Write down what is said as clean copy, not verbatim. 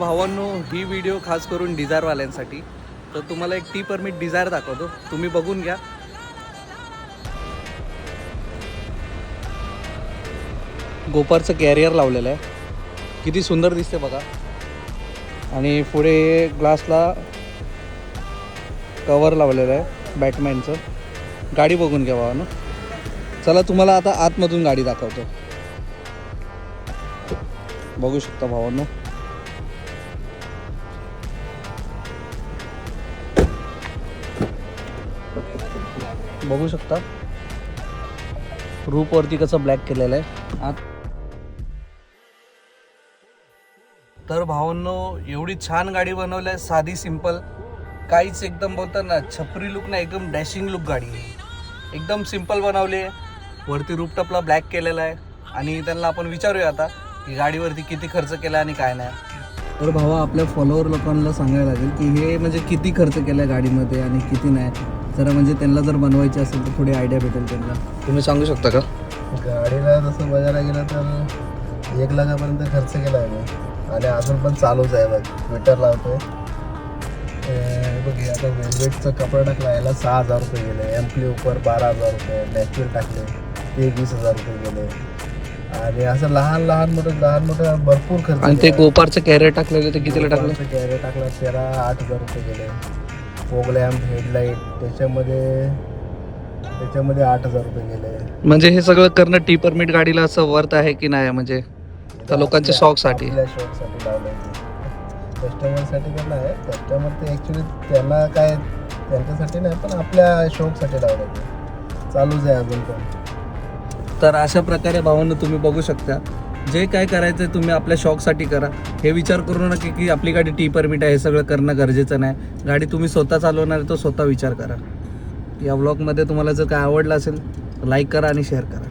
भावांनो, ही व्हिडिओ खास करून डिझायरवाल्यांसाठी. तर तुम्हाला एक टी परमिट डिझायर दाखवतो, तुम्ही बघून घ्या. गोपारचं कॅरियर लावलेलं आहे, किती सुंदर दिसते बघा. आणि पुढे ग्लासला कवर लावलेलं आहे बॅटमॅनचं. गाडी बघून घ्या भावांनो. चला तुम्हाला आता आतमधून गाडी दाखवतो. बघू शकता भावांनो. बघू शकता रूपवरती कसं ब्लॅक केलेलं आहे आत. तर भावांनो, एवढी छान गाडी बनवली आहे, साधी सिंपल, काहीच एकदम बोलतात ना छपरी लुक नाही, एकदम डॅशिंग लुक गाडी आहे. एकदम सिंपल बनवली आहे. वरती रूपटॉपला ब्लॅक केलेला आहे. आणि त्यांना आपण विचारूया आता की गाडीवरती किती खर्च केला आणि काय नाही. तर भावा, आपल्या फॉलोअर लोकांना सांगायला लागेल की हे म्हणजे किती खर्च केला गाडीमध्ये आणि किती नाही. जरा म्हणजे त्यांना जर बनवायची असेल तर थोडी आयडिया भेटेल त्यांना. तुम्ही सांगू शकता का? गाडीला तसं बघायला गेलं तर 1 लाखापर्यंत खर्च केला आहे मी. आणि अजून पण चालूच आहे. बघ, मीटर लावतोय. बघ, आता वेलवेटचा कपडा टाकला, याला 6,000 रुपये गेले. एम्प्ली उपर 12,000 रुपये. नॅचरल टाकले ते 20,000 रुपये गेले. आणि असं लहान मोठं भरपूर खर्च. आणि ते गोपारचं कॅरियर टाकलेलं ते कितीला टाकलं? कॅरियर टाकला त्याला 8,000 रुपये गेले. फोग लॅम्प, हेडलाईट त्याच्यामध्ये 8,000 रुपये गेले. म्हणजे हे सगळं करणं टी परमिट गाडीला असं वर्थ आहे की नाही? म्हणजे त्या लोकांच्या शॉकसाठी लावलं. कस्टमरसाठी करणं आहे. कस्टमर ते ॲक्च्युली त्यांना काय त्यांच्यासाठी नाही, पण आपल्या शौकसाठी लावलं. ते चालूच आहे अजून पण. तर अशा प्रकारे भावांनो, तुम्ही बघू शकता, जे काय करायचं आहे तुम्ही आपल्या शॉकसाठी करा. हे विचार करू नका की आपली गाडी टी परमिट आहे, हे सगळं करणं गरजेचं नाही. गाडी तुम्ही स्वतः चालवणार आहे तो स्वतः विचार करा. या व्लॉगमध्ये तुम्हाला जर काय आवडलं असेल तर लाईक करा आणि शेअर करा.